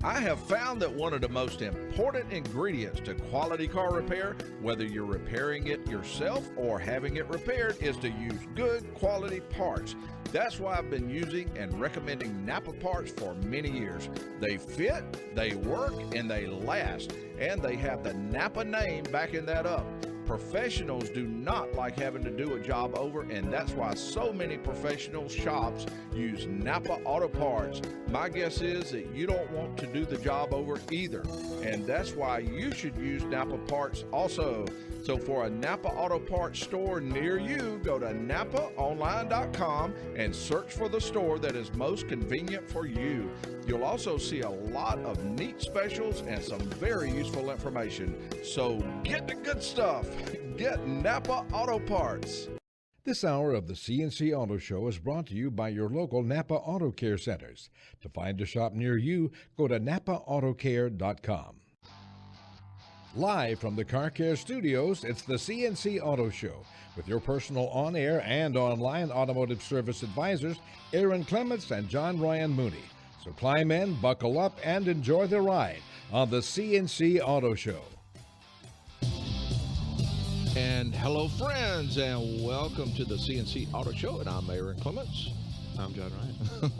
I have found that one of the most important ingredients to quality car repair, whether you're repairing it yourself or having it repaired, is to use good quality parts. That's why I've been using and recommending Napa parts for many years. They fit, they work, and they last. And they have the Napa name backing that up. Professionals do not like having to do a job over, and that's why so many professional shops use Napa Auto Parts. My guess is that you don't want to do the job over either, and that's why you should use Napa Parts also. So for a Napa Auto Parts store near you, go to NapaOnline.com and search for the store that is most convenient for you. You'll also see a lot of neat specials and some very useful information. So get the good stuff. Get Napa Auto Parts. This hour of the C Auto Show is brought to you by your local Napa Auto Care Centers. To find a shop near you, go to NapaAutoCare.com. Live from the Car Care Studios, it's the C Auto Show with your personal on-air and online automotive service advisors, Aaron Clements and John Ryan Mooney. So climb in, buckle up, and enjoy the ride on the C Auto Show. And hello, friends, and welcome to the C Auto Show, and I'm Aaron Clements. I'm John Ryan.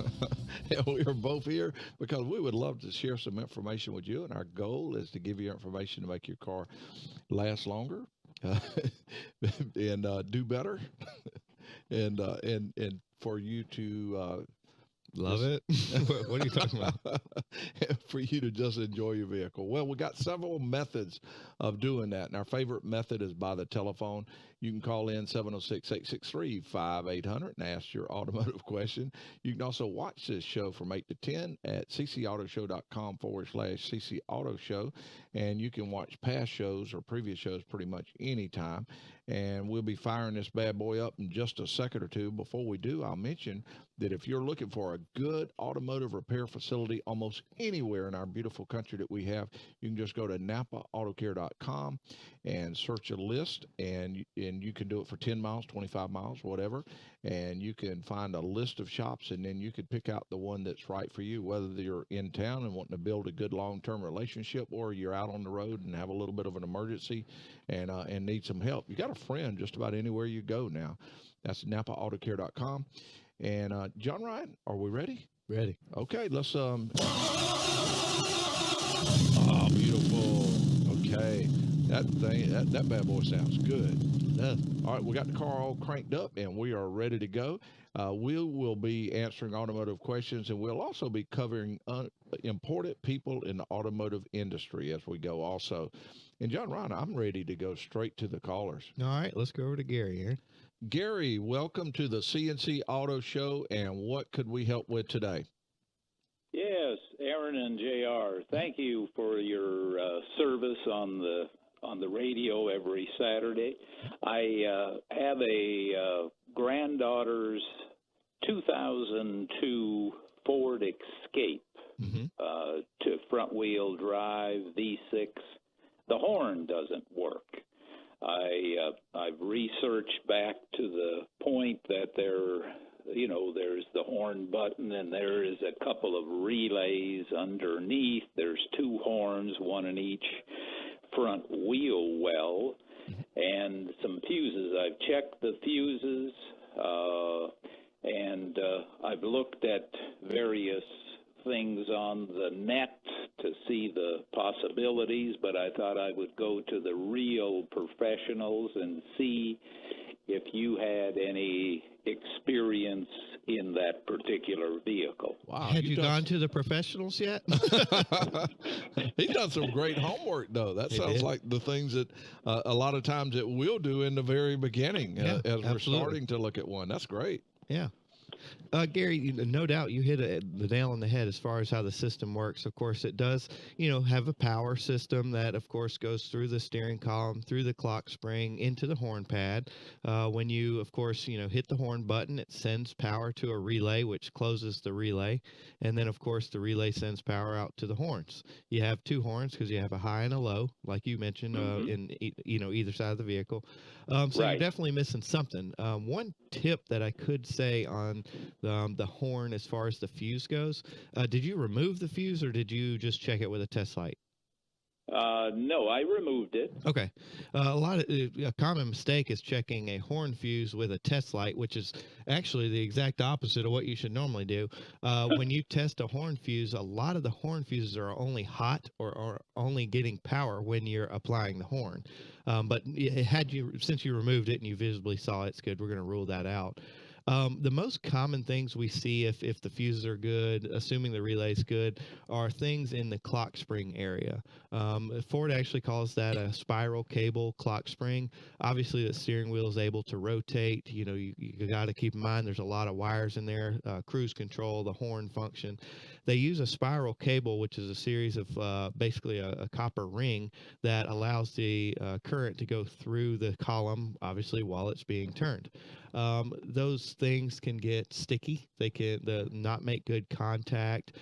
And we are both here because we would love to share some information with you, and our goal is to give you information to make your car last longer and do better, and for you to love it. What are you talking about? For you to just enjoy your vehicle. Well, we got several methods of doing that, and our favorite method is by the telephone. You can call in 706-863-5800 and ask your automotive question. You can also watch this show from 8 to 10 at ccautoshow.com/CC Auto Show, and you can watch past shows or previous shows pretty much anytime. And we'll be firing this bad boy up in just a second or two. Before we do, I'll mention that if you're looking for a good automotive repair facility almost anywhere in our beautiful country that we have, you can just go to NapaAutoCare.com and search a list, and you can do it for 10 miles, 25 miles, whatever, and you can find a list of shops, and then you can pick out the one that's right for you, whether you're in town and wanting to build a good long-term relationship, or you're out on the road and have a little bit of an emergency and need some help. You got a friend just about anywhere you go now. That's NapaAutoCare.com. And John Ryan, are we ready? Ready. Okay, let's oh, beautiful. Okay. That bad boy sounds good. All right, we got the car all cranked up and we are ready to go. We will be answering automotive questions, and we'll also be covering important people in the automotive industry as we go also. And John Ryan, I'm ready to go straight to the callers. All right, let's go over to Gary here. Gary, welcome to the C Auto Show, and what could we help with today? Yes, Aaron and JR, thank you for your service on the radio every Saturday. I have a granddaughter's 2002 Ford Escape to front-wheel drive V6. The horn doesn't work. I've researched back to the point that there's the horn button, and there is a couple of relays underneath. There's two horns, one in each front wheel well, and some fuses. I've checked the fuses, and I've looked at various things on the net to see the possibilities, but I thought I would go to the real professionals and see if you had any experience in that particular vehicle. Wow. Had you gone to the professionals yet? He's done some great homework, though. That sounds like the things that a lot of times that we'll do in the very beginning as we're starting to look at one. That's great. Yeah. Gary, no doubt you hit the nail on the head as far as how the system works. Of course, it does, have a power system that, of course, goes through the steering column, through the clock spring, into the horn pad. When you, of course, hit the horn button, it sends power to a relay, which closes the relay. And then, of course, the relay sends power out to the horns. You have two horns because you have a high and a low, like you mentioned, in either side of the vehicle. So you're definitely missing something. One tip that I could say on the horn as far as the fuse goes. Did you remove the fuse, or did you just check it with a test light? No, I removed it. Okay. A common mistake is checking a horn fuse with a test light, which is actually the exact opposite of what you should normally do. When you test a horn fuse, a lot of the horn fuses are only hot or only getting power when you're applying the horn. But since you removed it and you visibly saw it's good, we're going to rule that out. The most common things we see if the fuses are good, assuming the relay's good, are things in the clock spring area. Ford actually calls that a spiral cable clock spring. Obviously, the steering wheel is able to rotate. You know, you got to keep in mind there's a lot of wires in there, cruise control, the horn function. They use a spiral cable, which is a series of basically a copper ring that allows the current to go through the column, obviously, while it's being turned. Those things can get sticky. They can not make good contact.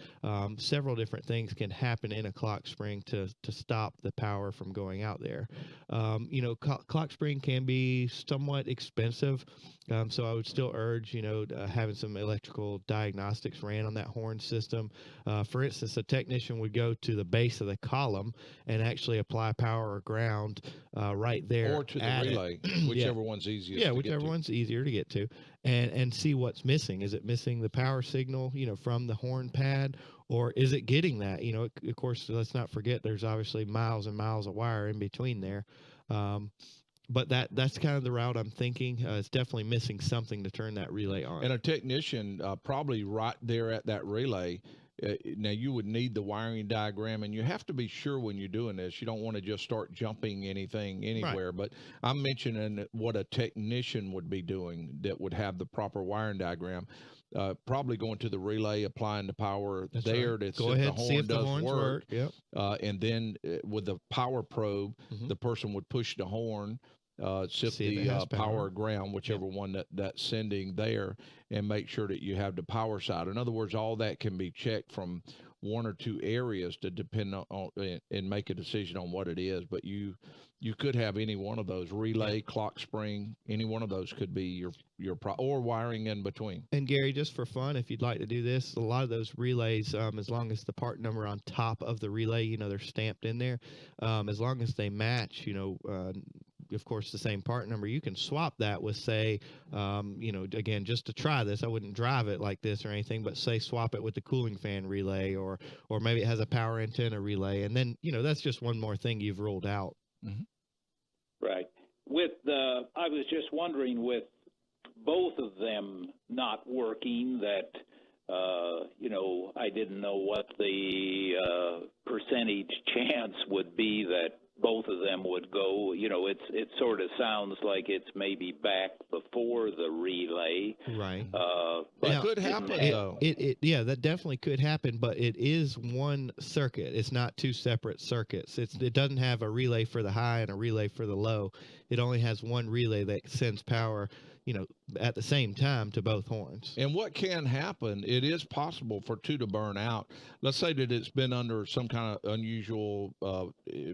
Several different things can happen in a clock spring to stop the power from going out there. Clock spring can be somewhat expensive. So I would still urge, having some electrical diagnostics ran on that horn system. For instance, a technician would go to the base of the column and actually apply power or ground right there. Or to the relay, whichever one's easiest to whichever get to. one's easier to get to, and see what's missing. Is it missing the power signal, from the horn pad, or is it getting that? Of course, let's not forget there's obviously miles and miles of wire in between there. But that's kind of the route I'm thinking. It's definitely missing something to turn that relay on. And a technician probably right there at that relay. Now, you would need the wiring diagram, and you have to be sure when you're doing this. You don't want to just start jumping anything anywhere. Right. But I'm mentioning what a technician would be doing that would have the proper wiring diagram. Probably going to the relay, applying the power there to go ahead, see if the horns work. Yep. And then with the power probe, the person would push the horn, see the power ground, whichever one that's sending there, and make sure that you have the power side. In other words, all that can be checked from one or two areas to depend on and make a decision on what it is. But you could have any one of those: relay, clock spring, any one of those could be or wiring in between. And Gary, just for fun, if you'd like to do this, a lot of those relays, as long as the part number on top of the relay, they're stamped in there, as long as they match, of course, the same part number, you can swap that with, say, again, just to try this, I wouldn't drive it like this or anything, but say swap it with the cooling fan relay, or maybe it has a power antenna relay, and then that's just one more thing you've ruled out. Mm-hmm. Right. I was just wondering, with both of them not working, that I didn't know what the percentage chance would be that both of them would go. It sort of sounds like it's maybe back before the relay. Right. But it could happen, though. That definitely could happen, but it is one circuit. It's not two separate circuits. It doesn't have a relay for the high and a relay for the low. It only has one relay that sends power, at the same time to both horns. And what can happen, it is possible for two to burn out. Let's say that it's been under some kind of unusual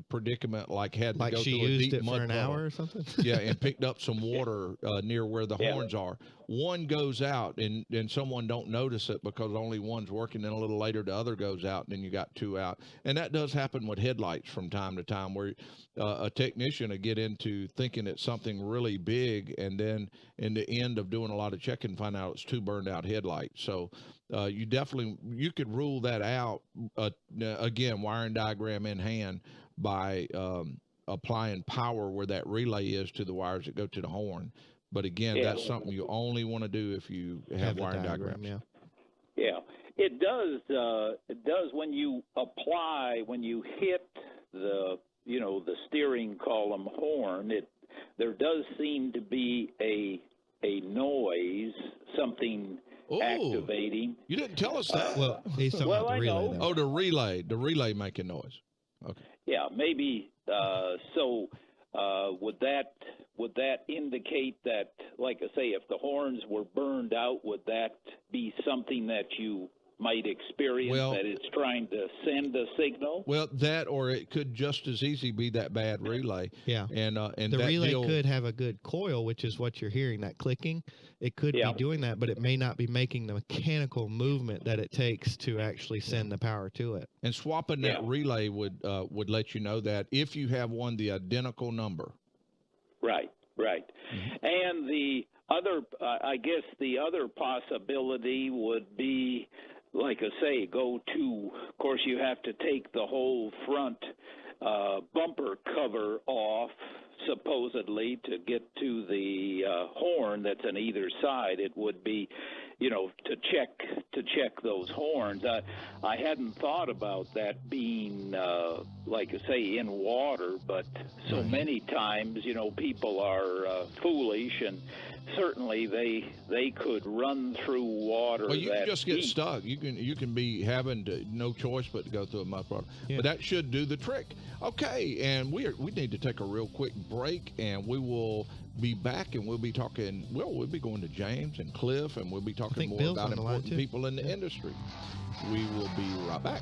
predicament, like had to go she through a used deep it mud for an puddle. hour or something. Yeah, and picked up some water near where the horns are. One goes out, and someone don't notice it because only one's working. Then a little later, the other goes out, and then you got two out. And that does happen with headlights from time to time, where a technician will get into thinking it's something really big, and then in the end of doing a lot of checking, find out it's two burned out headlights. So you could rule that out, again, wiring diagram in hand, by applying power where that relay is to the wires that go to the horn. But again, that's something you only want to do if you have wiring diagrams. Yeah, it does. It does when you hit the the steering column horn. There does seem to be a noise, something activating. You didn't tell us that. Well, he's talking about the relay. Oh, the relay making noise. Okay. Yeah, maybe. Would that indicate that, like I say, if the horns were burned out, would that be something that you might experience that it's trying to send a signal? Well, that, or it could just as easy be that bad relay. Yeah. And the that relay could have a good coil, which is what you're hearing, that clicking. It could be doing that, but it may not be making the mechanical movement that it takes to actually send the power to it. And swapping that relay would let you know that if you have one the identical number. Right. And the other, I guess the other possibility would be, like I say, of course, you have to take the whole front bumper cover off, supposedly, to get to the horn that's on either side. It would be, to check those horns. I hadn't thought about that being, like I say, in water, but so many times, people are foolish, and certainly they could run through water. Well, you can just get stuck. You can be having no choice but to go through a mud puddle. Yeah. But that should do the trick. Okay, and we need to take a real quick break, and we will be back, and we'll be talking. Well, we'll be going to James and Cliff, and we'll be talking more Bill's about important people in the industry. We will be right back.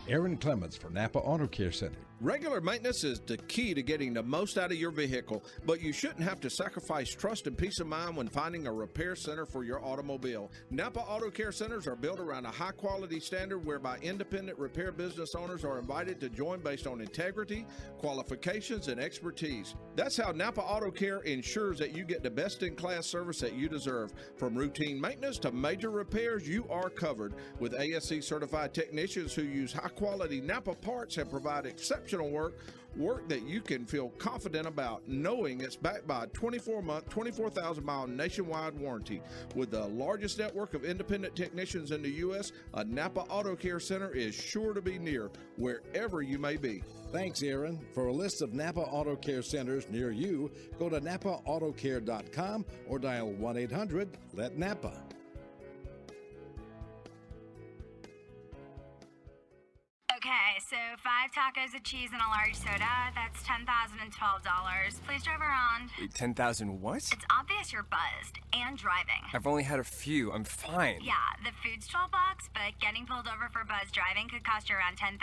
Aaron Clements for Napa Auto Care Center. Regular maintenance is the key to getting the most out of your vehicle, but you shouldn't have to sacrifice trust and peace of mind when finding a repair center for your automobile. Napa Auto Care Centers are built around a high-quality standard whereby independent repair business owners are invited to join based on integrity, qualifications, and expertise. That's how Napa Auto Care ensures that you get the best-in-class service that you deserve. From routine maintenance to major repairs, you are covered with ASE-certified technicians who use high-quality Napa parts and provide exceptional work that you can feel confident about, knowing it's backed by a 24-month, 24,000-mile nationwide warranty. With the largest network of independent technicians in the U.S., a Napa Auto Care Center is sure to be near wherever you may be. Thanks, Aaron. For a list of Napa Auto Care Centers near you, go to NapaAutoCare.com or dial 1-800-LET-NAPA. Okay, so 5 tacos of cheese and a large soda, that's $10,012. Please drive around. Wait, 10,000 what? It's obvious you're buzzed and driving. I've only had a few. I'm fine. Yeah, the food's $12, but getting pulled over for buzz driving could cost you around $10,000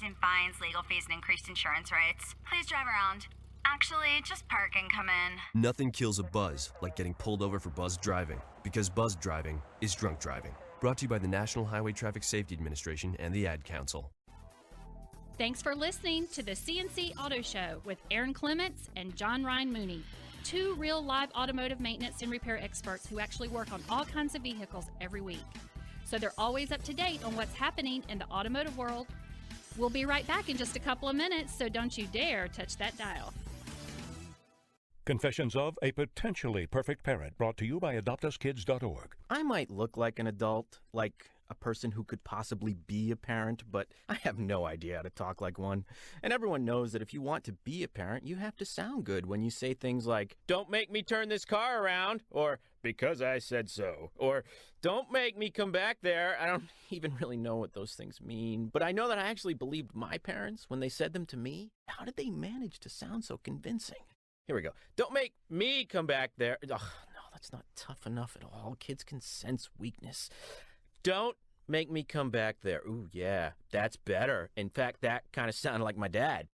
in fines, legal fees, and increased insurance rates. Please drive around. Actually, just park and come in. Nothing kills a buzz like getting pulled over for buzz driving, because buzz driving is drunk driving. Brought to you by the National Highway Traffic Safety Administration and the Ad Council. Thanks for listening to the C Auto Show with Aaron Clements and Ryan Mooney, 2 real live automotive maintenance and repair experts who actually work on all kinds of vehicles every week. So they're always up to date on what's happening in the automotive world. We'll be right back in just a couple of minutes, so don't you dare touch that dial. Confessions of a Potentially Perfect Parent, brought to you by AdoptUsKids.org. I might look like an adult, like a person who could possibly be a parent, but I have no idea how to talk like one. And everyone knows that if you want to be a parent, you have to sound good when you say things like, "Don't make me turn this car around," or "because I said so," or "Don't make me come back there." I don't even really know what those things mean, but I know that I actually believed my parents when they said them to me. How did they manage to sound so convincing? Here we go. "Don't make me come back there." Ugh, no, that's not tough enough at all. Kids can sense weakness. "Don't make me come back there." Ooh, yeah, that's better. In fact, that kind of sounded like my dad.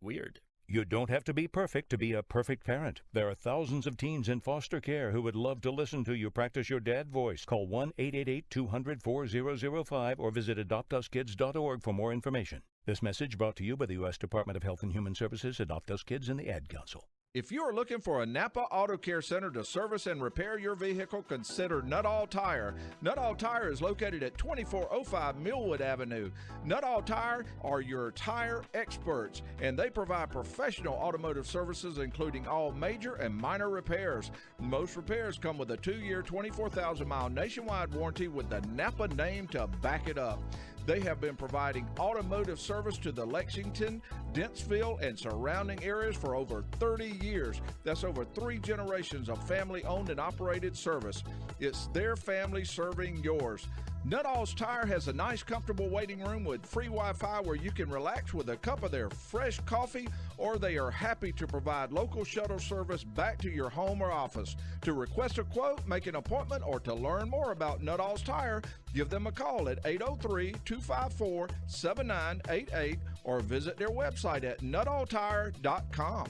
Weird. You don't have to be perfect to be a perfect parent. There are thousands of teens in foster care who would love to listen to you practice your dad voice. Call 1-888-200-4005 or visit AdoptUsKids.org for more information. This message brought to you by the U.S. Department of Health and Human Services, Adopt Us Kids, and the Ad Council. If you are looking for a Napa Auto Care Center to service and repair your vehicle, consider Nuttall Tire. Nuttall Tire is located at 2405 Millwood Avenue. Nuttall Tire are your tire experts, and they provide professional automotive services, including all major and minor repairs. Most repairs come with a 2-year, 24,000-mile nationwide warranty with the Napa name to back it up. They have been providing automotive service to the Lexington, Dentsville, and surrounding areas for over 30 years. That's over 3 generations of family-owned and operated service. It's their family serving yours. Nuttall's Tire has a nice, comfortable waiting room with free Wi-Fi where you can relax with a cup of their fresh coffee, or they are happy to provide local shuttle service back to your home or office. To request a quote, make an appointment, or to learn more about Nuttall's Tire, give them a call at 803-254-7988 or visit their website at nuttalltire.com.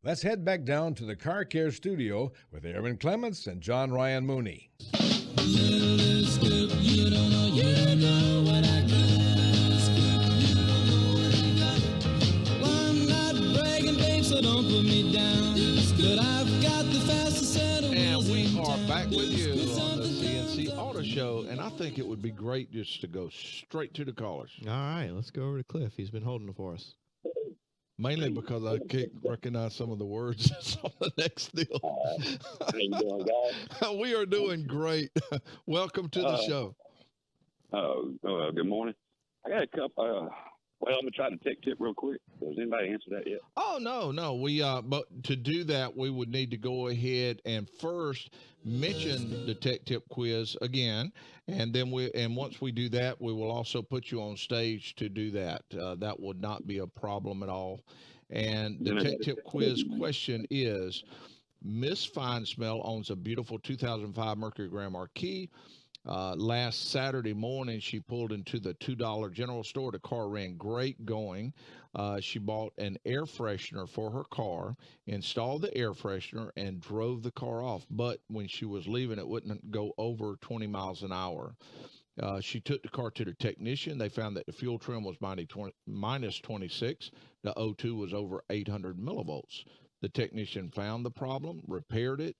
Let's head back down to the Car Care studio with Aaron Clements and John Ryan Mooney. And we are back with you on the C Auto Show, and I think it would be great just to go straight to the callers. All right, let's go over to Cliff. He's been holding it for us. Mainly because I can't recognize some of the words that's on the next deal. How you doing, guys? We are doing great. Welcome to the show. Good morning. I got a couple. I'm gonna try to tech tip real quick. Does anybody answer that yet? Oh no. We but to do that, we would need to go ahead and first mention the tech tip quiz again, and then once we do that, we will also put you on stage to do that. That would not be a problem at all. And the tech tip quiz question is: Miss Fine Smell owns a beautiful 2005 Mercury Grand Marquis. Last Saturday morning, she pulled into the $2 general store. The car ran great going. She bought an air freshener for her car, installed the air freshener, and drove the car off. But when she was leaving, it wouldn't go over 20 miles an hour. She took the car to the technician. They found that the fuel trim was minus 26. The O2 was over 800 millivolts. The technician found the problem, repaired it,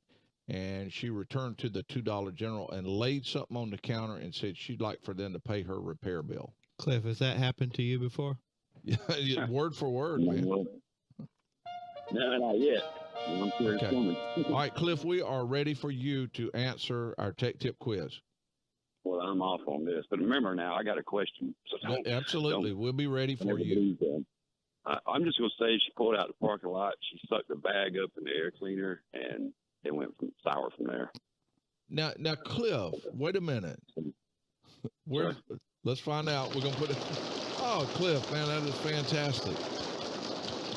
and she returned to the $2 general and laid something on the counter and said she'd like for them to pay her repair bill. Cliff, has that happened to you before? Yeah, word for word, man. No, not yet. I'm sure it's coming. All right, Cliff, we are ready for you to answer our tech tip quiz. Well, I'm off on this, but remember now, I got a question. So Absolutely. We'll be ready for you. I'm just going to say she pulled out the parking lot. She sucked the bag up in the air cleaner, and it went sour from there. Now, Cliff, wait a minute. Let's find out. We're going to put it. Oh, Cliff, man, that is fantastic.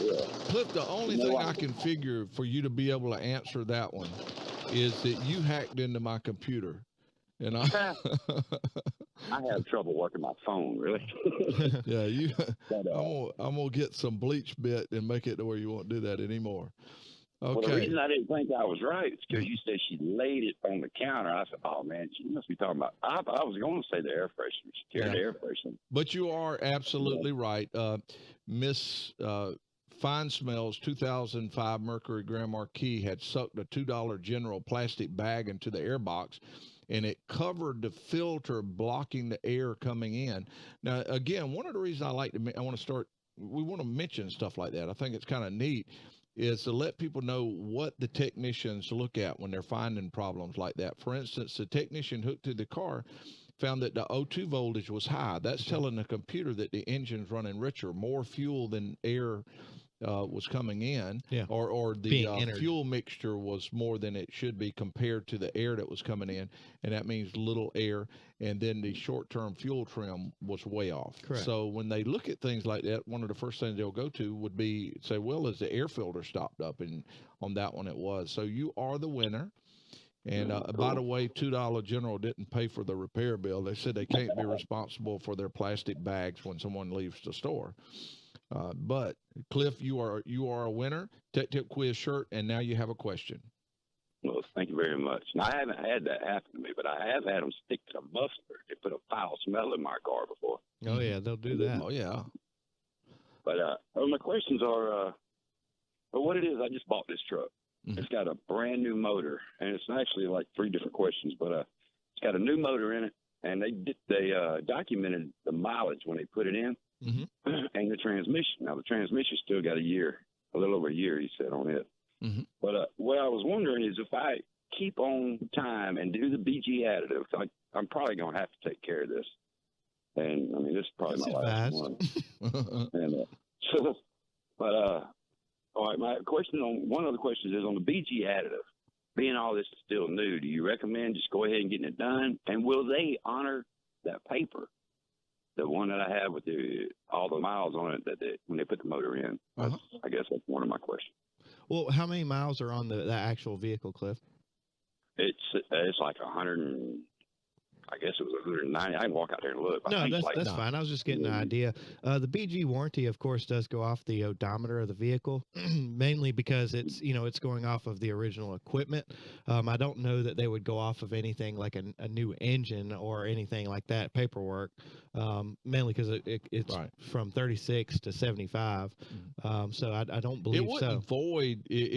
Yeah. Cliff, the only thing I can figure for you to be able to answer that one is that you hacked into my computer. And I have trouble working my phone, really. Yeah, I'm gonna get some bleach bit and make it to where you won't do that anymore. Okay. Well, the reason I didn't think I was right is because you said she laid it on the counter. I said, "Oh man, she must be talking about." I was going to say the air freshener. She carried the air freshener. But you are absolutely right, Miss Fine Smell's 2005 Mercury Grand Marquis had sucked a $2 General plastic bag into the air box, and it covered the filter, blocking the air coming in. Now, again, one of the reasons we want to mention stuff like that. I think it's kind of neat, is to let people know what the technicians look at when they're finding problems like that. For instance, the technician hooked to the car found that the O2 voltage was high. That's telling the computer that the engine's running richer, more fuel than air was coming in, or the fuel mixture was more than it should be compared to the air that was coming in, and that means little air, and then the short-term fuel trim was way off. Correct. So when they look at things like that, one of the first things they'll go to would be say, well, is the air filter stopped up? And on that one it was. So you are the winner. And by the way, $2 General didn't pay for the repair bill. They said they can't be responsible for their plastic bags when someone leaves the store. But Cliff, you are a winner. Tech Tip Quiz shirt, and now you have a question. Well, thank you very much. Now, I haven't had that happen to me, but I have had them stick to mustard. They put a foul smell in my car before. Oh yeah, they'll do that. Oh yeah. But my questions are, but what it is, I just bought this truck. Mm-hmm. It's got a brand new motor, and it's actually like 3 different questions, but it's got a new motor in it, and they documented the mileage when they put it in. Mm-hmm. And the transmission. Now, the transmission still got a little over a year, he said, on it. Mm-hmm. But what I was wondering is if I keep on time and do the BG additive, I'm probably going to have to take care of this. And, I mean, this is probably my last one. And, all right, my question one of the questions is on the BG additive. being all this is still new, do you recommend just go ahead and getting it done? And will they honor that paper, the one that I have with all the miles on it that when they put the motor in? I guess that's one of my questions. Well, how many miles are on the actual vehicle, Cliff? It's like 100 and I guess it was 190. I can walk out there and look. No, that's fine. I was just getting an idea. The BG warranty, of course, does go off the odometer of the vehicle, mainly because it's going off of the original equipment. I don't know that they would go off of anything like a new engine or anything like that paperwork, mainly because it's from 36 to 75. So I don't believe it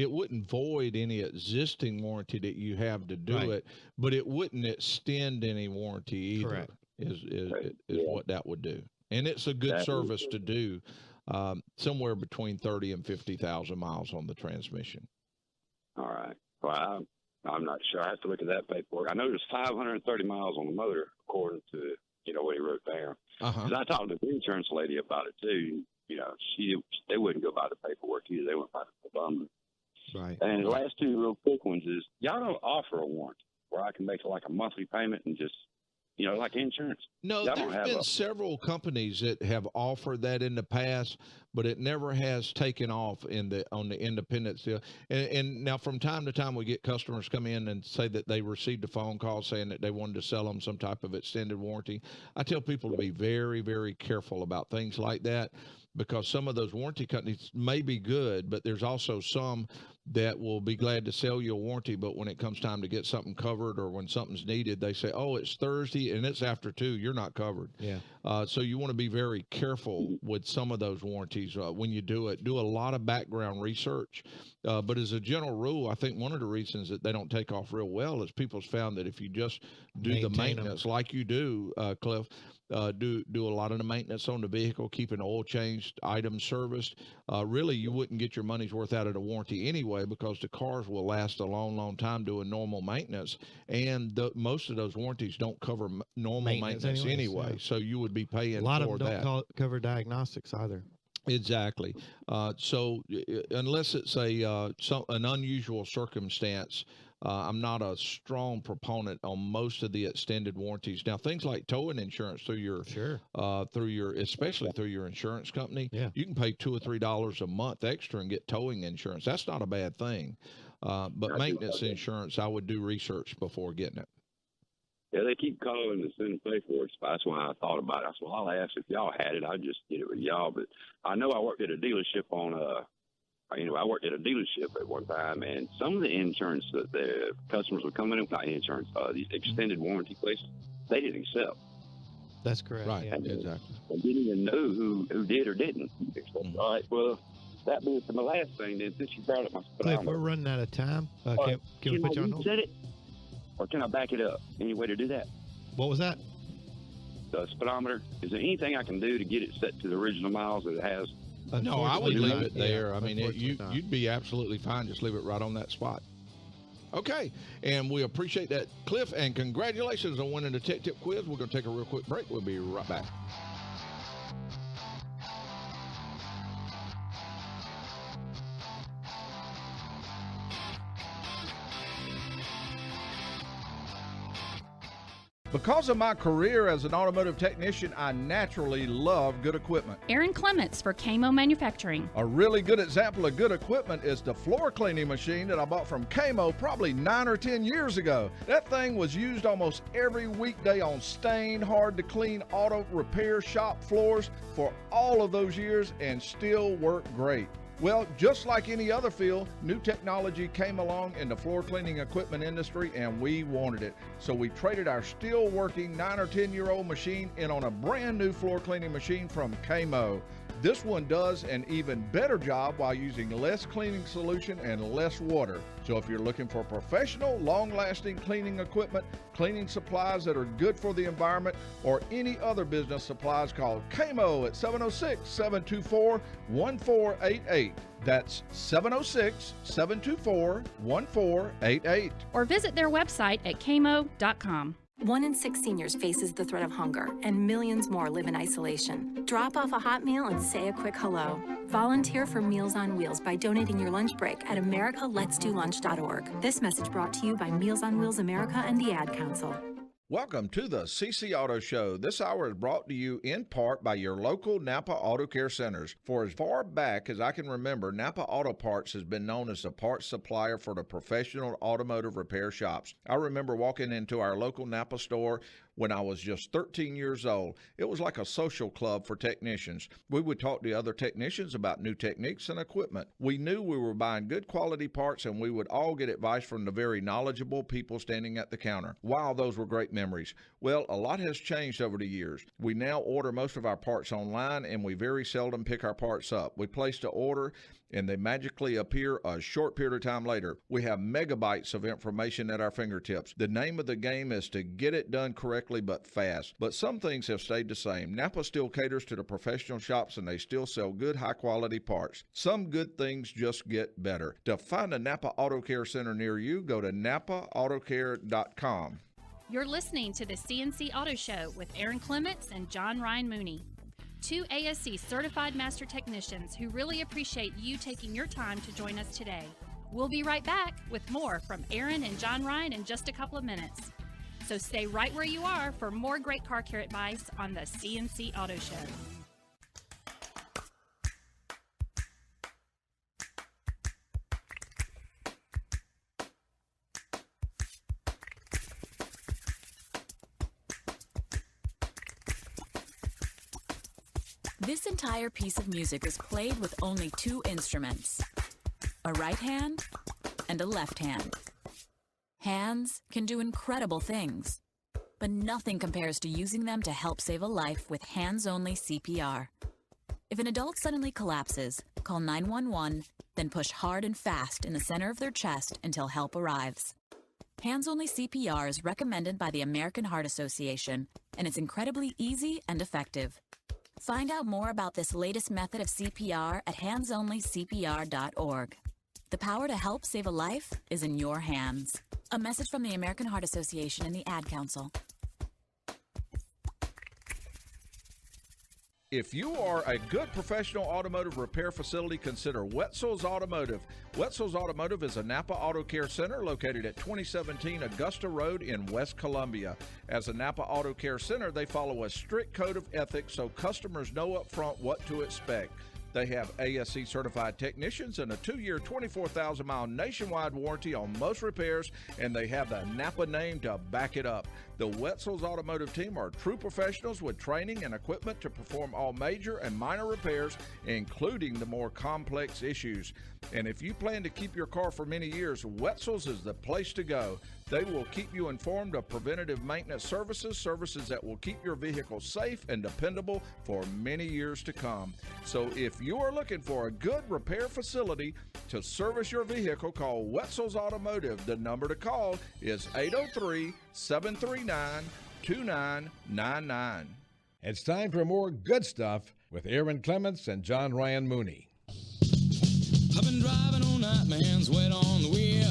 wouldn't void any existing warranty that you have to do it, but it wouldn't extend any warranty either. Correct. Is what that would do, and it's a good service to do. Somewhere between 30 and 50,000 miles on the transmission. All right. Well, I'm not sure. I have to look at that paperwork. I know there's 530 miles on the motor, according to what he wrote down. Because I talked to the insurance lady about it too. They wouldn't go by the paperwork either. They went by the odometer. Right. And the last two real quick ones is y'all don't offer a warranty where I can make like a monthly payment and just, like insurance. No, there's been several companies that have offered that in the past, but it never has taken off on the independent deal. And now from time to time we get customers come in and say that they received a phone call saying that they wanted to sell them some type of extended warranty. I tell people to be very, very careful about things like that, because some of those warranty companies may be good, but there's also some that will be glad to sell you a warranty, but when it comes time to get something covered or when something's needed, they say, oh, it's Thursday and it's after 2, you're not covered. Yeah. So you want to be very careful with some of those warranties when you do it. Do a lot of background research. But as a general rule, I think one of the reasons that they don't take off real well is people's found that if you just do the maintenance like you do, Cliff, do a lot of the maintenance on the vehicle, keep an oil changed, items serviced, really you wouldn't get your money's worth out of the warranty anyway, because the cars will last a long, long time doing normal maintenance, and most of those warranties don't cover normal maintenance anyway. So you would be paying for that. A lot of them don't cover diagnostics either. Exactly. So unless it's an unusual circumstance, I'm not a strong proponent on most of the extended warranties. Now, things like towing insurance especially through your insurance company, you can pay $2 or $3 a month extra and get towing insurance. That's not a bad thing. But maintenance insurance, I would do research before getting it. Yeah, they keep calling and sending paperwork. That's why I thought about it. I said, well, I'll ask if y'all had it. I'd just get it with y'all. But I know I worked at a dealership I worked at a dealership at one time, and some of the insurance that the customers were coming in, not insurance, these extended warranty places, they didn't accept. That's correct. Right, exactly. I didn't even know who did or didn't. All right, well, that being my last thing, then, since you brought up my speedometer. Cliff, we're running out of time. Can we put you on hold? It, or can I back it up? Any way to do that? What was that? The speedometer. Is there anything I can do to get it set to the original miles that it has? No, I would leave it there. I mean, you'd be absolutely fine. Just leave it right on that spot. Okay, and we appreciate that, Cliff, and congratulations on winning the Tech Tip Quiz. We're going to take a real quick break. We'll be right back. Because of my career as an automotive technician, I naturally love good equipment. Aaron Clements for Camo Manufacturing. A really good example of good equipment is the floor cleaning machine that I bought from Camo probably 9 or 10 years ago. That thing was used almost every weekday on stained, hard to clean auto repair shop floors for all of those years and still worked great. Well, just like any other field, new technology came along in the floor cleaning equipment industry and we wanted it. So we traded our still working 9 or 10-year-old machine in on a brand new floor cleaning machine from Camo. This one does an even better job while using less cleaning solution and less water. So if you're looking for professional, long-lasting cleaning equipment, cleaning supplies that are good for the environment, or any other business supplies, call Camo at 706-724-1488. That's 706-724-1488. Or visit their website at camo.com. 1 in 6 seniors faces the threat of hunger, and millions more live in isolation. Drop off a hot meal and say a quick hello. Volunteer for Meals on Wheels by donating your lunch break at americaletsdolunch.org. This message brought to you by Meals on Wheels America and the Ad Council. Welcome to the CC Auto Show. This hour is brought to you in part by your local Napa Auto Care Centers. For as far back as I can remember, Napa Auto Parts has been known as the parts supplier for the professional automotive repair shops. I remember walking into our local Napa store when I was just 13 years old. It was like a social club for technicians. We would talk to other technicians about new techniques and equipment. We knew we were buying good quality parts, and we would all get advice from the very knowledgeable people standing at the counter. Wow, those were great memories. Well, a lot has changed over the years. We now order most of our parts online, and we very seldom pick our parts up. We place the order, and they magically appear a short period of time later. We have megabytes of information at our fingertips. The name of the game is to get it done correctly but fast. But some things have stayed the same. Napa still caters to the professional shops, and they still sell good, high-quality parts. Some good things just get better. To find a Napa Auto Care Center near you, go to napaautocare.com. You're listening to the CNC Auto Show with Aaron Clements and John Ryan Mooney. 2 ASC certified master technicians who really appreciate you taking your time to join us today. We'll be right back with more from Aaron and John Ryan in just a couple of minutes. So stay right where you are for more great car care advice on the CNC Auto Show. This entire piece of music is played with only 2 instruments, a right hand and a left hand. Hands can do incredible things, but nothing compares to using them to help save a life with hands-only CPR. If an adult suddenly collapses, call 911, then push hard and fast in the center of their chest until help arrives. Hands-only CPR is recommended by the American Heart Association, and it's incredibly easy and effective. Find out more about this latest method of CPR at handsonlycpr.org. The power to help save a life is in your hands. A message from the American Heart Association and the Ad Council. If you are a good professional automotive repair facility, consider Wetzel's Automotive. Wetzel's Automotive is a Napa Auto Care Center located at 2017 Augusta Road in West Columbia. As a Napa Auto Care Center, they follow a strict code of ethics so customers know up front what to expect. They have ASC certified technicians and a 2-year, 24,000-mile nationwide warranty on most repairs, and they have the Napa name to back it up. The Wetzel's Automotive team are true professionals with training and equipment to perform all major and minor repairs, including the more complex issues. And if you plan to keep your car for many years, Wetzel's is the place to go. They will keep you informed of preventative maintenance services that will keep your vehicle safe and dependable for many years to come. So if you are looking for a good repair facility to service your vehicle, call Wetzel's Automotive. The number to call is 803-739-2999. It's time for more good stuff with Aaron Clements and John Ryan Mooney. I've been driving all night, my hands wet on the wheel.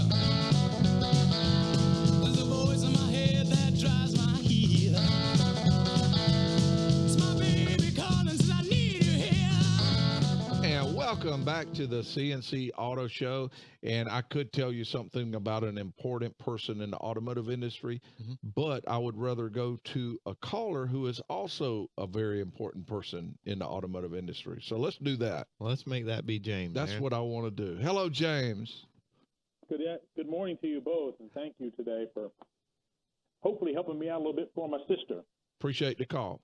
There's a voice in my head that drives my heel. It's my baby calling, says I need you here. And welcome back to the CNC Auto Show. And I could tell you something about an important person in the automotive industry, but I would rather go to a caller who is also a very important person in the automotive industry. So let's do that. Let's make that be James. That's what I want to do. Hello, James. Good morning to you both, and thank you today for hopefully helping me out a little bit for my sister. Appreciate the call.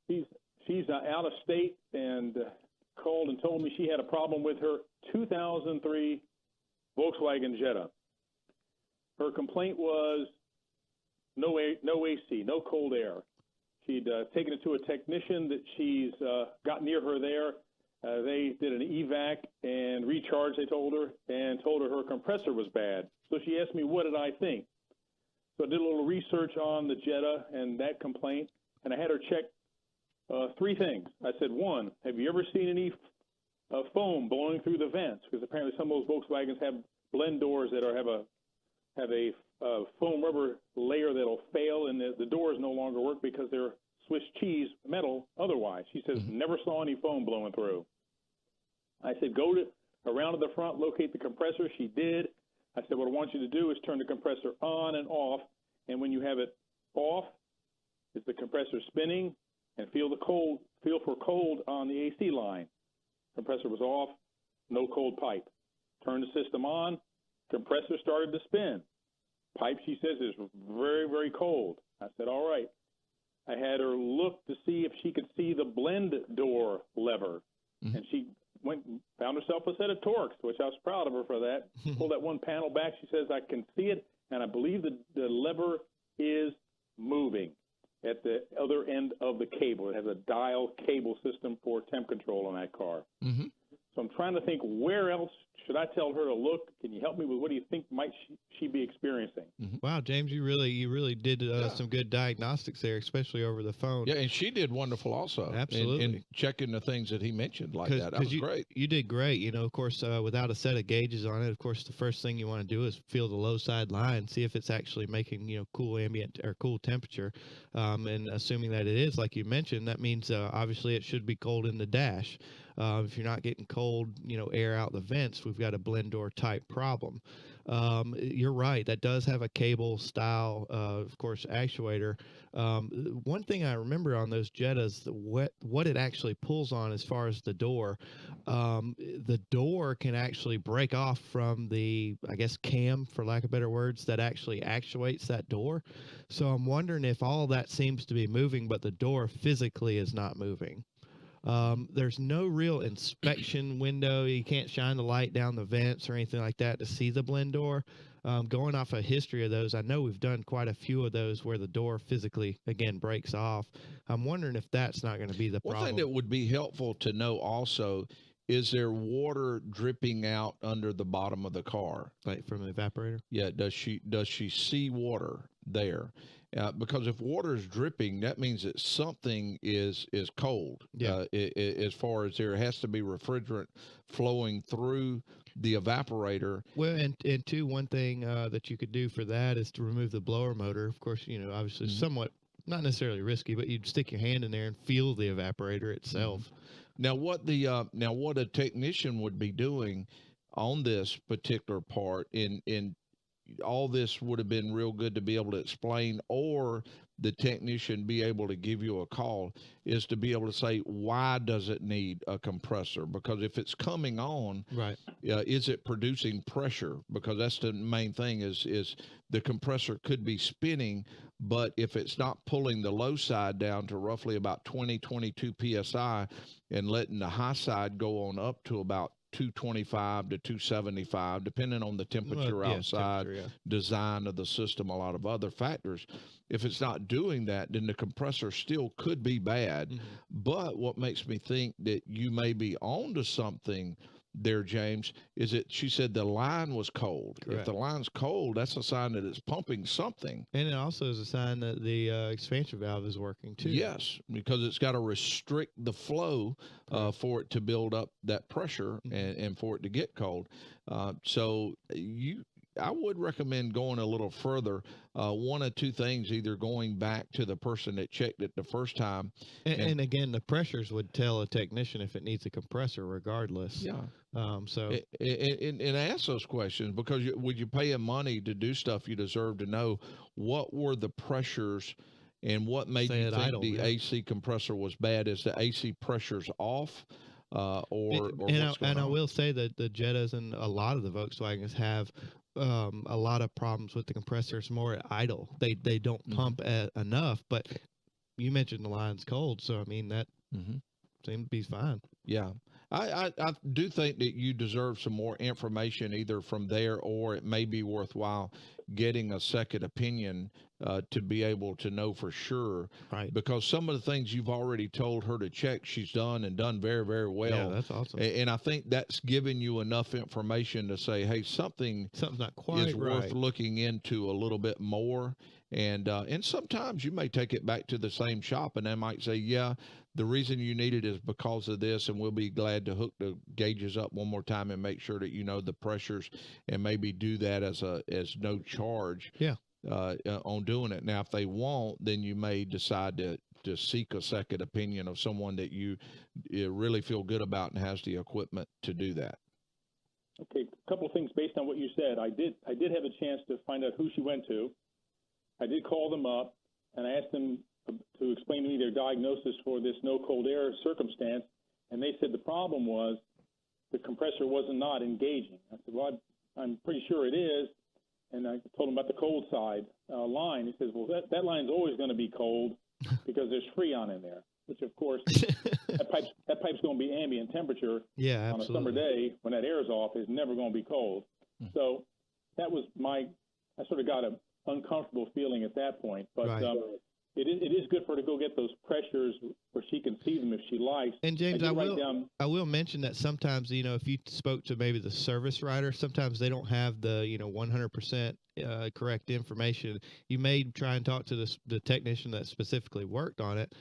She's out of state and called and told me she had a problem with her 2003 Volkswagen Jetta. Her complaint was no AC, no cold air. She'd taken it to a technician that she's got near her there. They did an evac and recharge, they told her, and told her her compressor was bad. So she asked me, what did I think? So I did a little research on the Jetta and that complaint, and I had her check 3 things. I said, 1, have you ever seen any foam blowing through the vents? Because apparently some of those Volkswagens have blend doors that have have a foam rubber layer that'll fail, and the doors no longer work because they're Swiss cheese metal otherwise. She says, never saw any foam blowing through. I said, go around to the front, locate the compressor. She did. I said, what I want you to do is turn the compressor on and off, and when you have it off, is the compressor spinning, and feel for cold on the AC line. Compressor was off, no cold pipe. Turned the system on, compressor started to spin. Pipe, she says, is very, very cold. I said, all right. I had her look to see if she could see the blend door lever, and she went and found herself a set of Torx, which I was proud of her for that. Pulled that one panel back. She says, I can see it, and I believe the lever is moving at the other end of the cable. It has a dial cable system for temp control on that car. So I'm trying to think, where else should I tell her to look? Can you help me with what do you think might she be experiencing? Wow, James, you really did some good diagnostics there, especially over the phone. Yeah, and she did wonderful also. Absolutely. In checking the things that he mentioned like that. That was great. You did great. You know, of course, without a set of gauges on it, of course, the first thing you want to do is feel the low side line, see if it's actually making, cool ambient or cool temperature. And assuming that it is, like you mentioned, that means obviously it should be cold in the dash. If you're not getting cold, air out the vents, we've got a blend door type problem. You're right. That does have a cable style, of course, actuator. One thing I remember on those Jettas, what it actually pulls on as far as the door can actually break off from the, I guess, cam, for lack of better words, that actually actuates that door. So I'm wondering if all that seems to be moving, but the door physically is not moving. There's no real inspection window. You can't shine the light down the vents or anything like that to see the blend door. Going off a history of those, I know we've done quite a few of those where the door physically, again, breaks off. I'm wondering if that's not going to be the problem. One thing that would be helpful to know also, is there water dripping out under the bottom of the car? Like from the evaporator? Yeah, does she see water there? Because if water is dripping, that means that something is cold. Yeah. As far as there has to be refrigerant flowing through the evaporator. Well, and two, one thing that you could do for that is to remove the blower motor. Of course, obviously somewhat, not necessarily risky, but you'd stick your hand in there and feel the evaporator itself. Now, what a technician would be doing on this particular part, in all this would have been real good to be able to explain, or the technician be able to give you a call, is to be able to say, why does it need a compressor? Because if it's coming on, right, is it producing pressure? Because that's the main thing, is the compressor could be spinning, but if it's not pulling the low side down to roughly about 22 PSI and letting the high side go on up to about 225 to 275, depending on the temperature outside, design of the system, a lot of other factors. If it's not doing that, then the compressor still could be bad. But what makes me think that you may be onto something there, James, is that she said the line was cold. Correct. If the line's cold, that's a sign that it's pumping something. And it also is a sign that the expansion valve is working too. Yes, because it's got to restrict the flow for it to build up that pressure and for it to get cold. So I would recommend going a little further. One of two things, either going back to the person that checked it the first time. And again, the pressures would tell a technician if it needs a compressor regardless. Yeah. And ask those questions, because would you pay him money to do stuff, you deserve to know what were the pressures and what made you think the AC compressor was bad. Is the AC pressures off? I will say that the Jettas and a lot of the Volkswagens have a lot of problems with the compressors more at idle. They don't pump enough, but you mentioned the line's cold, so I mean that seemed to be fine. Yeah. I do think that you deserve some more information either from there, or it may be worthwhile getting a second opinion to be able to know for sure. Right. Because some of the things you've already told her to check, she's done and done very, very well. Yeah, that's awesome. And I think that's given you enough information to say, hey, something's not quite worth looking into a little bit more. And sometimes you may take it back to the same shop, and they might say, yeah, the reason you need it is because of this, and we'll be glad to hook the gauges up one more time and make sure that you know the pressures, and maybe do that as no charge. Yeah. On doing it. Now, if they won't, then you may decide to seek a second opinion of someone that you really feel good about and has the equipment to do that. Okay, a couple of things based on what you said. I did have a chance to find out who she went to. I did call them up, and I asked them to explain to me their diagnosis for this no cold air circumstance, and they said the problem was the compressor was not engaging. I said, well, I'm pretty sure it is, and I told them about the cold side line. He says, well, that line's always going to be cold because there's Freon in there, which, of course, that pipe's going to be ambient temperature on a summer day when that air is off. Is never going to be cold. So that was I sort of got an uncomfortable feeling at that point. But right. It is good for her to go get those pressures where she can see them if she likes. And James, I will mention that sometimes, if you spoke to maybe the service writer, sometimes they don't have the 100% correct information. You may try and talk to the technician that specifically worked on it,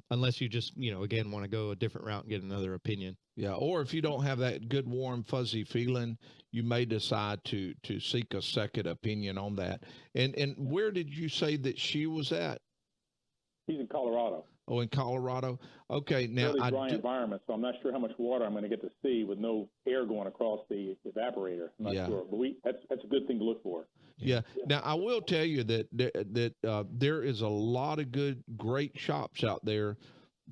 unless you just again want to go a different route and get another opinion. Yeah, or if you don't have that good, warm, fuzzy feeling, you may decide to seek a second opinion on that. And where did you say that she was at? He's in Colorado. Oh, in Colorado. Okay, now really dry environment, so I'm not sure how much water I'm going to get to see with no air going across the evaporator. I'm not sure, but that's a good thing to look for. Yeah. Now I will tell you that there is a lot of great shops out there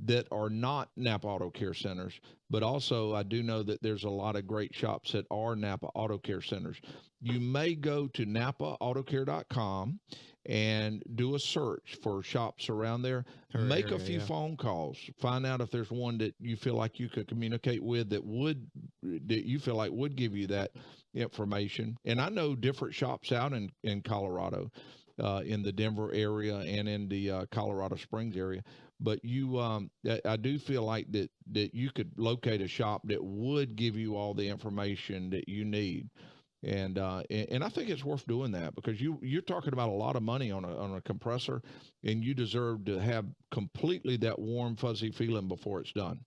that are not Napa Auto Care Centers, but also I do know that there's a lot of great shops that are Napa Auto Care Centers. You may go to NapaAutoCare.com and do a search for shops around there. Make a few phone calls. Find out if there's one that you feel like you could communicate with that you feel like would give you that information. And I know different shops out in Colorado, in the Denver area and in the Colorado Springs area. But I do feel like that you could locate a shop that would give you all the information that you need. And I think it's worth doing that because you're talking about a lot of money on a compressor, and you deserve to have completely that warm, fuzzy feeling before it's done.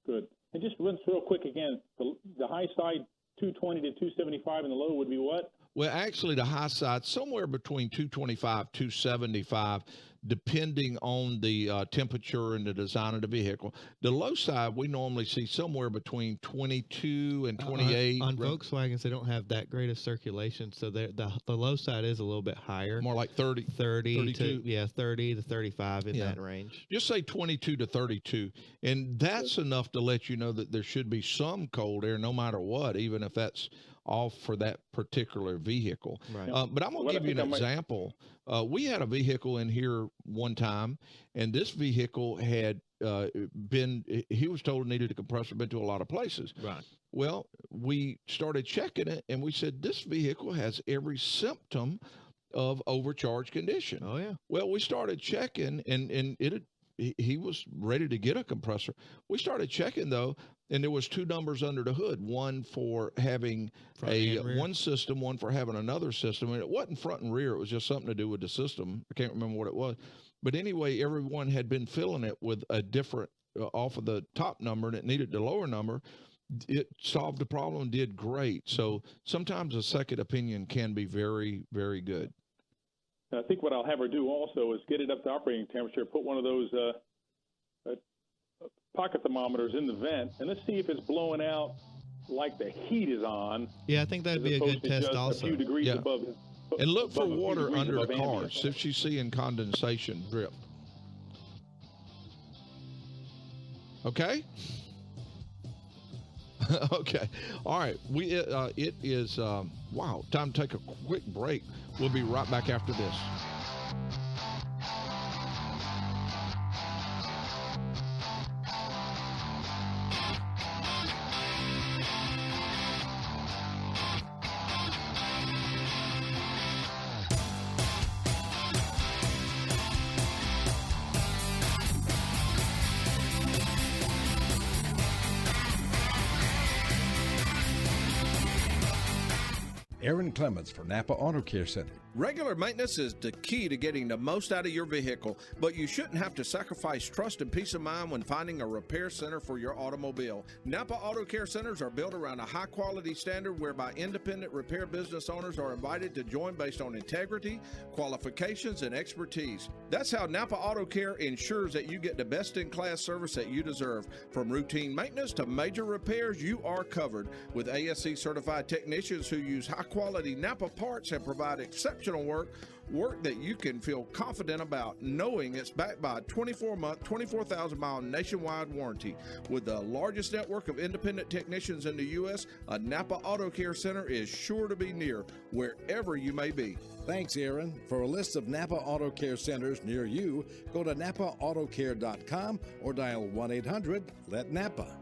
Good. And just real quick again, the high side 220 to 275, and the low would be what? Well, actually, the high side somewhere between 225, 275, depending on the temperature and the design of the vehicle. The low side, we normally see somewhere between 22 and 28. On Volkswagens, they don't have that great of circulation, so the low side is a little bit higher. More like 30 to 30 to 35 in that range. Just say 22 to 32, and that's enough to let you know that there should be some cold air no matter what, even if that's off for that particular vehicle. Right. But I'm going to give you an example. We had a vehicle in here one time, and this vehicle had he was told needed a compressor, been to a lot of places. Right. Well, we started checking it, and we said, this vehicle has every symptom of overcharged condition. Oh, yeah. Well, we started checking, and he was ready to get a compressor. We started checking, though, and there was two numbers under the hood, one for having one system, one for having another system. And it wasn't front and rear. It was just something to do with the system. I can't remember what it was. But anyway, everyone had been filling it with a different off of the top number, and it needed the lower number. It solved the problem, did great. So sometimes a second opinion can be very, very good. I think what I'll have her do also is get it up to operating temperature, put one of those pocket thermometers in the vent, and let's see if it's blowing out like the heat is on. Yeah, I think that'd be a good test also. A few degrees above. And look for water under the car. See if she's seeing condensation drip. Okay? Okay. All right. It is, wow, time to take a quick break. We'll be right back after this. Aaron Clements for Napa Auto Care Center. Regular maintenance is the key to getting the most out of your vehicle, but you shouldn't have to sacrifice trust and peace of mind when finding a repair center for your automobile. Napa Auto Care Centers are built around a high-quality standard whereby independent repair business owners are invited to join based on integrity, qualifications, and expertise. That's how Napa Auto Care ensures that you get the best-in-class service that you deserve. From routine maintenance to major repairs, you are covered with ASC-certified technicians who use high-quality Napa parts and provide exceptional work that you can feel confident about, knowing it's backed by a 24-month, 24,000-mile nationwide warranty. With the largest network of independent technicians in the U.S., a Napa Auto Care Center is sure to be near wherever you may be. Thanks, Aaron. For a list of Napa Auto Care Centers near you, go to napaautocare.com or dial 1-800-LET-NAPA.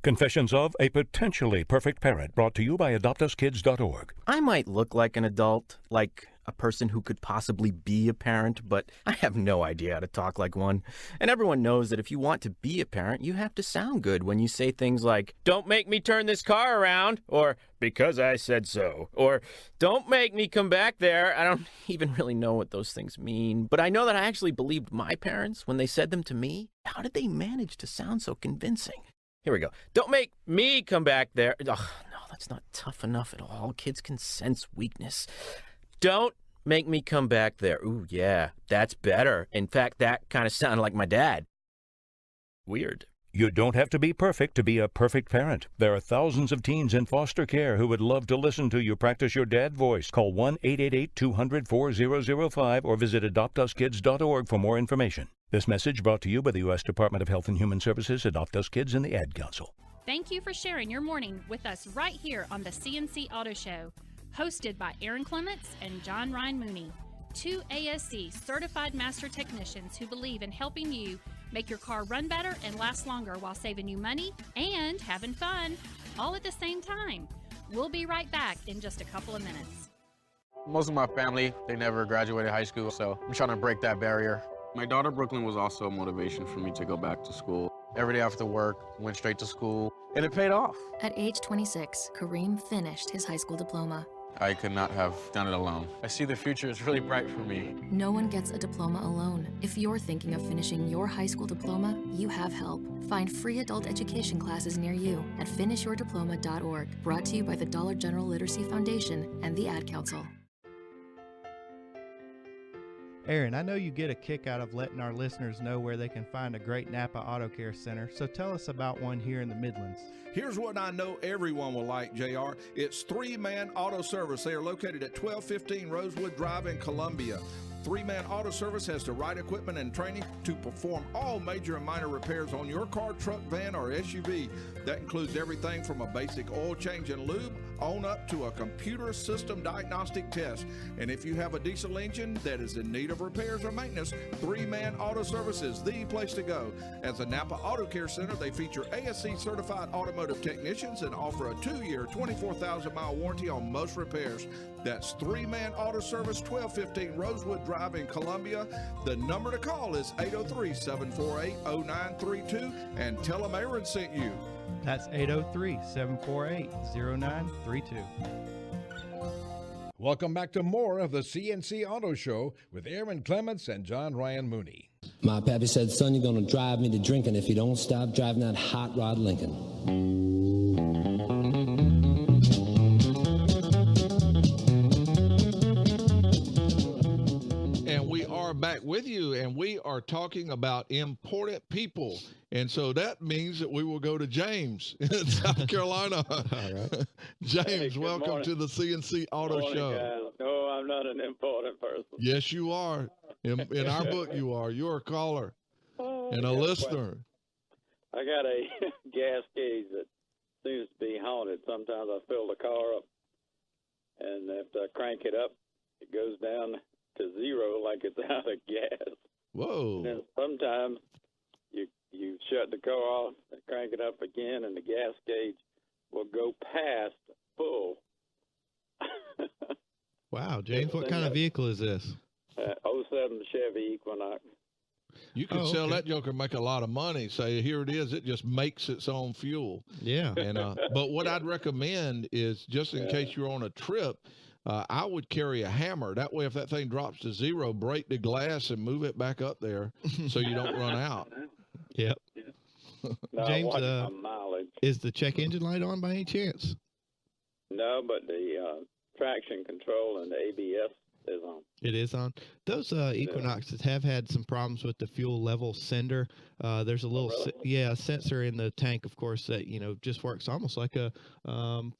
Confessions of a Potentially Perfect Parent, brought to you by AdoptUsKids.org. I might look like an adult, like a person who could possibly be a parent, but I have no idea how to talk like one. And everyone knows that if you want to be a parent, you have to sound good when you say things like, "Don't make me turn this car around," or "because I said so," or "don't make me come back there." I don't even really know what those things mean, but I know that I actually believed my parents when they said them to me. How did they manage to sound so convincing? Here we go. "Don't make me come back there." Ugh, no, that's not tough enough at all. Kids can sense weakness. "Don't make me come back there." Ooh, yeah, that's better. In fact, that kind of sounded like my dad. Weird. You don't have to be perfect to be a perfect parent. There are thousands of teens in foster care who would love to listen to you practice your dad voice. Call 1-888-200-4005 or visit AdoptUsKids.org for more information. This message brought to you by the U.S. Department of Health and Human Services, Adopt Us Kids, and the Ad Council. Thank you for sharing your morning with us right here on the CNC Auto Show, hosted by Aaron Clements and John Ryan Mooney, two ASC certified master technicians who believe in helping you make your car run better and last longer while saving you money and having fun, all at the same time. We'll be right back in just a couple of minutes. Most of my family, they never graduated high school, so I'm trying to break that barrier. My daughter, Brooklyn, was also a motivation for me to go back to school. Every day after work, went straight to school, and it paid off. At age 26, Kareem finished his high school diploma. I could not have done it alone. I see the future is really bright for me. No one gets a diploma alone. If you're thinking of finishing your high school diploma, you have help. Find free adult education classes near you at finishyourdiploma.org. Brought to you by the Dollar General Literacy Foundation and the Ad Council. Aaron, I know you get a kick out of letting our listeners know where they can find a great Napa Auto Care Center, so tell us about one here in the Midlands. Here's what I know everyone will like, JR. It's Three Man Auto Service. They are located at 1215 Rosewood Drive in Columbia. Three Man Auto Service has the right equipment and training to perform all major and minor repairs on your car, truck, van, or SUV. That includes everything from a basic oil change and lube on up to a computer system diagnostic test. And if you have a diesel engine that is in need of repairs or maintenance, Three Man Auto Service is the place to go. As a Napa Auto Care Center, they feature ASC certified automotive technicians and offer a 2-year, 24,000-mile warranty on most repairs. That's Three Man Auto Service, 1215 Rosewood Drive in Columbia. The number to call is 803-748-0932 and tell them Aaron sent you. That's 803-748-0932. Welcome back to more of the CNC Auto Show with Aaron Clements and John Ryan Mooney. My pappy said, "Son, you're going to drive me to drinking if you don't stop driving that hot rod Lincoln." Back with you, and we are talking about important people, and so that means that we will go to James in South Carolina. All right. James, welcome morning to the CNC Auto Show. Guys. No, I'm not an important person. Yes, you are. In our book, you are. You're a caller and a listener. I got a gas gauge that seems to be haunted. Sometimes I fill the car up, and if I crank it up, it goes down to zero like it's out of gas. Whoa. And then sometimes you shut the car off and crank it up again, and the gas gauge will go past full. Wow, James, what kind of vehicle is this? 07 Chevy Equinox. You can sell that joker and make a lot of money. Say, here it is. It just makes its own fuel. Yeah. And but what I'd recommend is, just in case you're on a trip, I would carry a hammer. That way, if that thing drops to zero, break the glass and move it back up there so you don't run out. Yep. No, James, mileage. is the check engine light on by any chance? No, but the traction control and the ABS is on. It is on. Those Equinoxes have had some problems with the fuel level sender. There's a little sensor in the tank, of course, that just works almost like a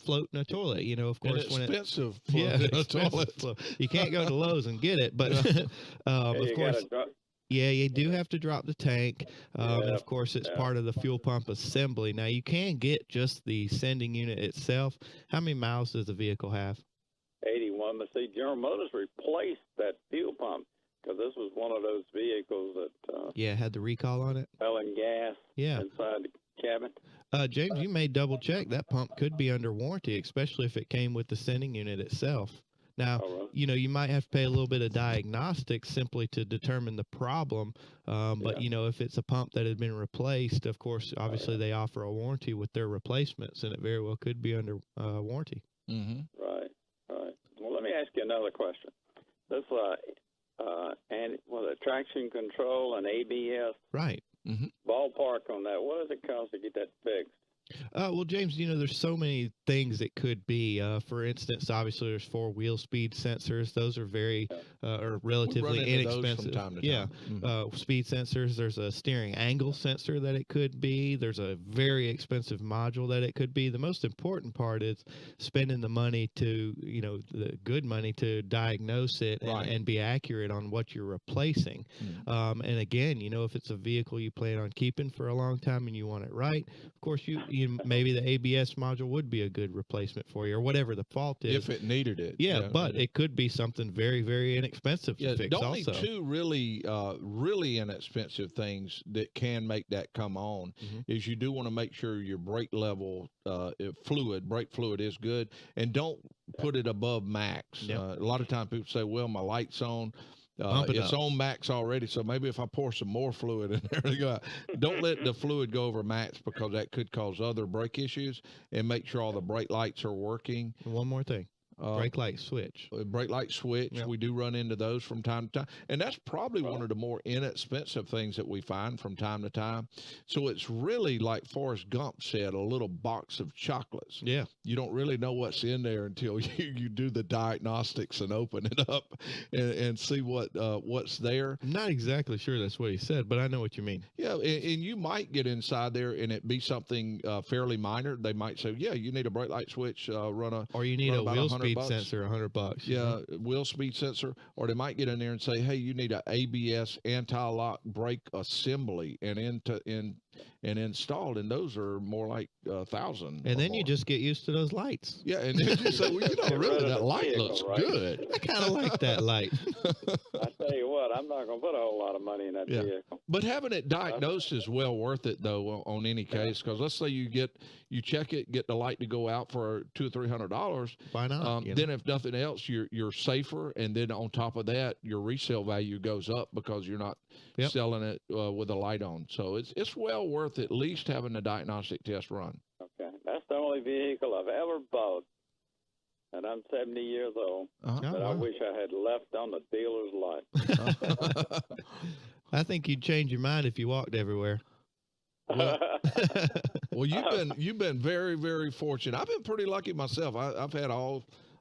float in a toilet. Of course, expensive float in a toilet. Float. You can't go to Lowe's and get it, but of course. Yeah, you do have to drop the tank, and of course it's part of the fuel pump assembly. Now you can get just the sending unit itself. How many miles does the vehicle have? 81, but see, General Motors replaced that fuel pump because this was one of those vehicles that had the recall on it. Selling gas inside the cabin. James, you may double check that pump could be under warranty, especially if it came with the sending unit itself. Now, you might have to pay a little bit of diagnostics simply to determine the problem. But, if it's a pump that had been replaced, of course, obviously they offer a warranty with their replacements, and it very well could be under warranty. Mm-hmm. Right. Well, let me ask you another question. This, traction control and ABS. Right. Mm-hmm. Ballpark on that. What does it cost to get that fixed? Well, James, there's so many things it could be. For instance, obviously there's 4-wheel speed sensors. Those are very or relatively inexpensive. From time to time. Speed sensors. There's a steering angle sensor that it could be. There's a very expensive module that it could be. The most important part is spending the money to, the good money to diagnose it and be accurate on what you're replacing. And again, if it's a vehicle you plan on keeping for a long time and you want it right, of course you maybe the ABS module would be a good replacement for you, or whatever the fault is. If it needed it. But it could be something very, very inexpensive to fix the also. only two really inexpensive things that can make that come on is you do want to make sure your brake level, brake fluid is good, and don't put it above max. A lot of times people say, well, my light's on. It's on max already, so maybe if I pour some more fluid in there, don't let the fluid go over max, because that could cause other brake issues. And make sure all the brake lights are working. And one more thing. Brake light switch. Brake light switch. We do run into those from time to time. And that's probably one of the more inexpensive things that we find from time to time. So it's really, like Forrest Gump said, a little box of chocolates. Yeah. You don't really know what's in there until you do the diagnostics and open it up and see what's there. I'm not exactly sure that's what he said, but I know what you mean. Yeah, and you might get inside there and it be something fairly minor. They might say, yeah, you need a brake light switch, or you need a wheel speed sensor, $100. Yeah, wheel speed sensor. Or they might get in there and say, hey, you need an ABS anti-lock brake assembly and installed, and those are more like 1,000. And then you just get used to those lights. Yeah, and then you say, well, really, that light looks good. I kind of like that light. I tell you what, I'm not going to put a whole lot of money in that vehicle. But having it diagnosed is well worth it, though, on any case, because let's say you check it, get the light to go out for $200 or $300. Why not? Then if nothing else, you're safer, and then on top of that, your resale value goes up because you're not selling it with a light on. So it's well worth at least having a diagnostic test run. Okay, that's the only vehicle I've ever bought, and I'm 70 years old. But I wish I had left on the dealer's lot. I think you'd change your mind if you walked everywhere. Well, you've been very, very fortunate. I've been pretty lucky myself. I've had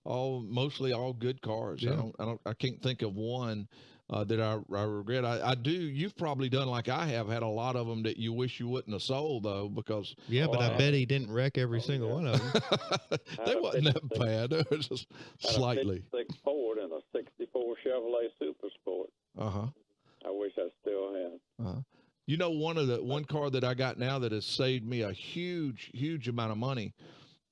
mostly all good cars. Yeah. I can't think of one that I regret. I do. You've probably done like I have, had a lot of them that you wish you wouldn't have sold, though, because. Yeah, but I bet he didn't wreck every single one of them. They wasn't that bad. They were just slightly. A 56 Ford and a 64 Chevrolet Super Sport. I wish I still had. You know, one car that I got now that has saved me a huge amount of money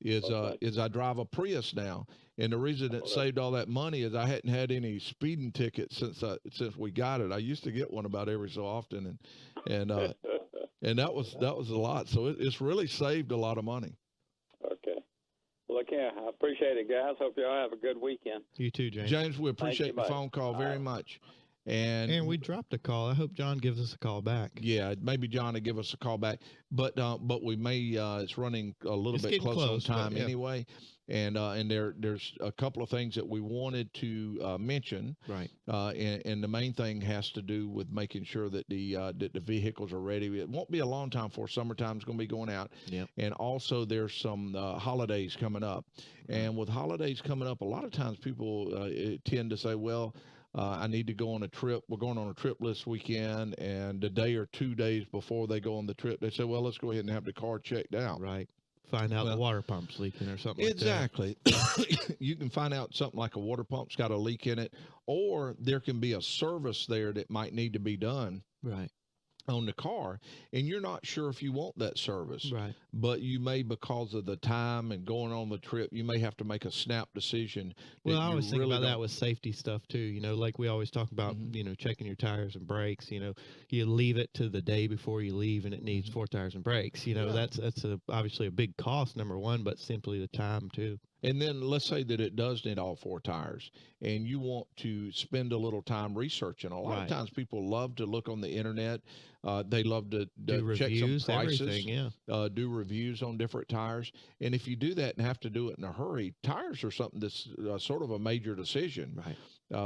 is I drive a Prius now. And the reason it saved all that money is I hadn't had any speeding tickets since we got it. I used to get one about every so often, and that was a lot. So it's really saved a lot of money. Okay. Look here, I appreciate it, guys. Hope y'all have a good weekend. You too, James. James, we appreciate the phone call very much. And we dropped a call. I hope John gives us a call back. Yeah, maybe John will give us a call back. But we may. It's running a little bit close on time anyway. And there's a couple of things that we wanted to mention. Right. And the main thing has to do with making sure that the vehicles are ready. It won't be a long time before summertime's going to be going out. Yep. And also there's some holidays coming up. And with holidays coming up, a lot of times people tend to say, well, I need to go on a trip. We're going on a trip this weekend, and the day or 2 days before they go on the trip, they say, well, let's go ahead and have the car checked out. Right. Find out the water pump's leaking or something exactly. like that. You can find out something like a water pump's got a leak in it, or there can be a service there that might need to be done. Right. On the car, and you're not sure if you want that service. Right. But you may, because of the time and going on the trip, you may have to make a snap decision. Well, I always think about that with safety stuff too. You know, like we always talk about, you know, checking your tires and brakes. You know, you leave it to the day before you leave, and it needs 4 tires and brakes. You know, that's obviously a big cost, number one, but simply the time too. And then let's say that it does need all 4 tires, and you want to spend a little time researching. A lot of times people love to look on the internet. They love to check some prices, do reviews on different tires. And if you do that and have to do it in a hurry, tires are something that's sort of a major decision. Right.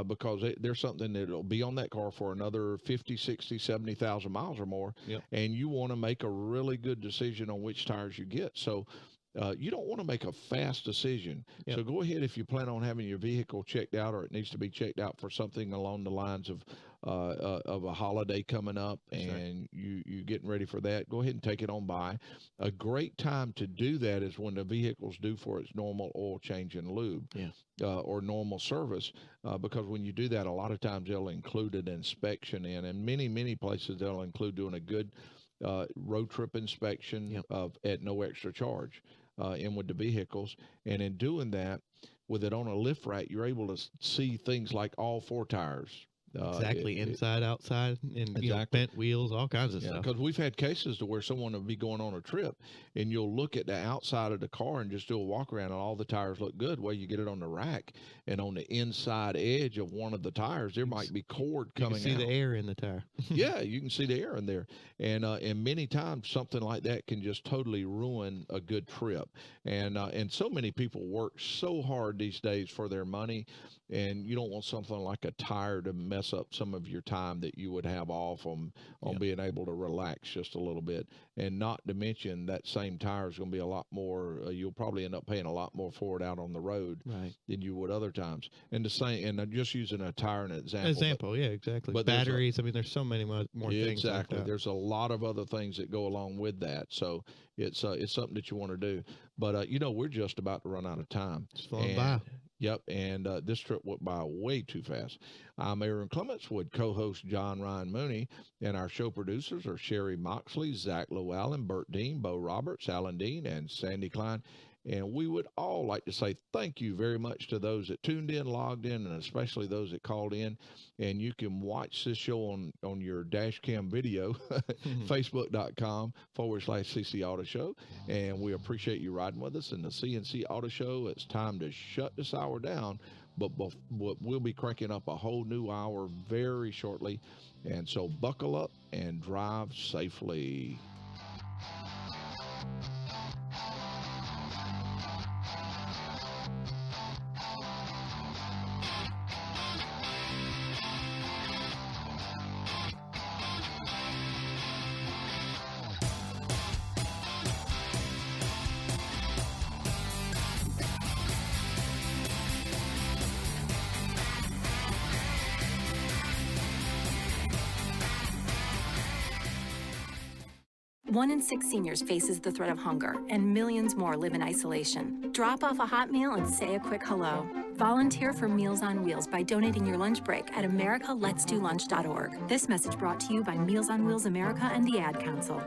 Because there's something that'll be on that car for another 50, 60, 70,000 miles or more. Yep. And you want to make a really good decision on which tires you get. So you don't want to make a fast decision. Yep. So go ahead, if you plan on having your vehicle checked out, or it needs to be checked out for something along the lines of a holiday coming up, and you getting ready for that, go ahead and take it on by. A great time to do that is when the vehicle's due for its normal oil change and lube. Or normal service, because when you do that, a lot of times they'll include an inspection in, and many places they'll include doing a good road trip inspection at no extra charge in with the vehicles. And in doing that, with it on a lift rack, you're able to see things like all 4 tires. Exactly, inside, outside, and you know, bent wheels, all kinds of stuff. Because we've had cases to where someone will be going on a trip, and you'll look at the outside of the car and just do a walk around, and all the tires look good. Well, you get it on the rack, and on the inside edge of one of the tires, there might be cord coming out. You can see the air in the tire. Yeah, you can see the air in there. And many times something like that can just totally ruin a good trip. And so many people work so hard these days for their money, and you don't want something like a tire to mess up some of your time that you would have off on being able to relax just a little bit. And not to mention that same tire is going to be a lot more, you'll probably end up paying a lot more for it out on the road than you would other times. And the same, and I'm just using a tire as an example. Yeah, exactly. But batteries, I mean, there's so many more things. Exactly. Like that. There's a lot of other things that go along with that. So it's something that you want to do. But, you know, we're just about to run out of time. It's flown by. Yep, and this trip went by way too fast. I'm Aaron Clements with co-host Ryan Mooney, and our show producers are Sherry Moxley, Zach Llewellyn, Bert Dean, Bo Roberts, Alan Dean, and Sandy Klein. And we would all like to say thank you very much to those that tuned in, logged in, and especially those that called in. And you can watch this show on your dash cam video, facebook.com/CC Auto Show. And we appreciate you riding with us in the C Auto Show. It's time to shut this hour down, but we'll be cranking up a whole new hour very shortly. And so buckle up and drive safely. One in 6 seniors faces the threat of hunger, and millions more live in isolation. Drop off a hot meal and say a quick hello. Volunteer for Meals on Wheels by donating your lunch break at americaletsdolunch.org. This message brought to you by Meals on Wheels America and the Ad Council.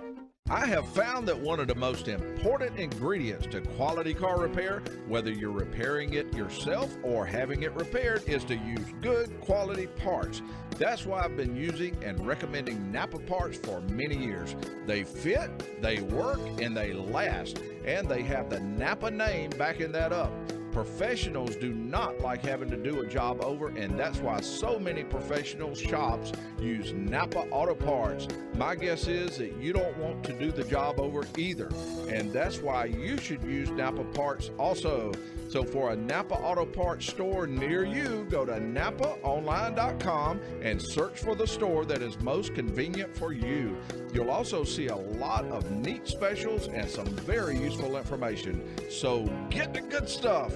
I have found that one of the most important ingredients to quality car repair, whether you're repairing it yourself or having it repaired, is to use good quality parts. That's why I've been using and recommending Napa parts for many years. They fit, they work, and they last. And they have the Napa name backing that up. Professionals do not like having to do a job over, and that's why so many professional shops use Napa Auto Parts. My guess is that you don't want to do the job over either, and that's why you should use Napa Parts also. So for a Napa Auto Parts store near you, go to NapaOnline.com and search for the store that is most convenient for you. You'll also see a lot of neat specials and some very useful information. So get the good stuff.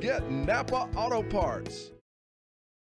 Get Napa Auto Parts.